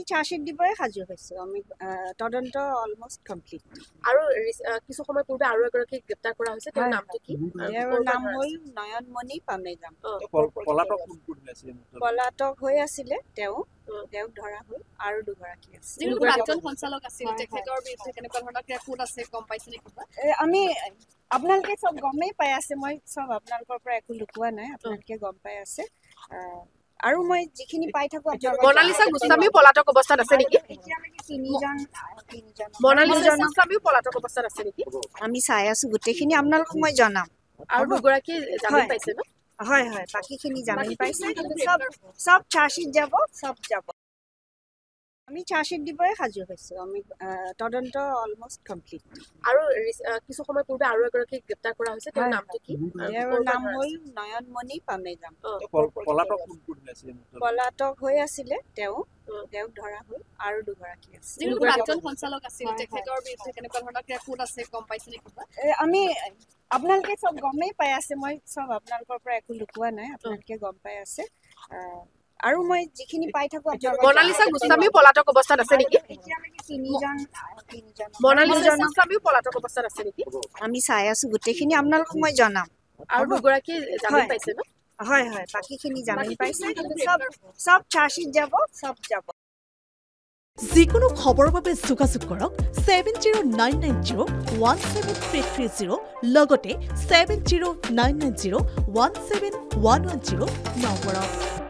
আমি চাৰ্জশ্বিট দিবই সাজু হৈছো আমি তদন্ত অলমোষ্ট কমপ্লিট আৰু কিছু সময় পূৰ্বে আৰু এগৰাকীক গ্ৰেপ্তাৰ কৰা হৈছে তেওঁৰ নামটো কি তেওঁৰ নাম হ'ল নয়নমণি পামেগাম পলাতক হৈ আছিলে তেওঁক ধৰা হ'ল আৰু দুগৰাকী আছে প্ৰাক্তন সঞ্চালক আছিল তেখেতৰ বিৰুদ্ধে কেনেকুৱা ধৰণৰ কোড আছে গম পাইছে নে কিবা আমি আপোনালোকে চব গমেই পাই আছে মই চব আপোনালোকৰ পৰা একো লুকোৱা নাই আপোনালোকে গম পাই আছে আৰু মই যিখিনি পাই থাকো মনালিসা গোস্বামীও পলাতক অৱস্থাত আছে নেকি মনালিসা গোস্বামীও পলাতক অৱস্থাত আছে নেকি আমি চাই আছো গোটেইখিনি আপোনালোকক মই জনাম আৰু দুগৰাকী জামিন পাইছে ন হয় হয় বাকিখিনি জামিন পাইছে সব চাৰ্জশ্বিট যাব সব যাব আমি চাৰ্জশ্বিট দিবই সাজু হৈছো আমি তদন্ত অলমোষ্ট কমপ্লিট আৰু কিছু সময় পূৰ্বে আৰু এগৰাকীক গ্ৰেপ্তাৰ কৰা হৈছে তেওঁৰ নামটো কি তেওঁৰ নাম হ'ল নয়নমণি পামেগাম পলাতক হৈ আছিলে তেওঁক ধৰা হ'ল আৰু দুগৰাকী আছে প্ৰাক্তন সঞ্চালক আছিল তেখেতৰ বিৰুদ্ধে কেনেকুৱা ধৰণৰ কোড আছে গম পাইছে নে কিবা আমি আপোনালোকে চব গমেই পাই আছে মই চব আপোনালোকৰ পৰা একো লুকোৱা নাই আপোনালোকে গম পাই আছে আৰু মই যিখিনি পাই থাকো মনালিসা গোস্বামীও পলাতক অৱস্থাত আছে নেকি মনালিসা গোস্বামীও পলাতক অৱস্থাত আছে নেকি আমি চাই আছো গোটেইখিনি আপোনালোকক মই জনাম আৰু দুগৰাকী জামিন পাইছে ন হয় হয় বাকিখিনি জামিন পাইছে সব চাৰ্জশ্বিট যাব সব যাব যিকোনো খবৰৰ বাবে যোগাযোগ কৰক 7099017330 লগতে 7099017110 নম্বৰত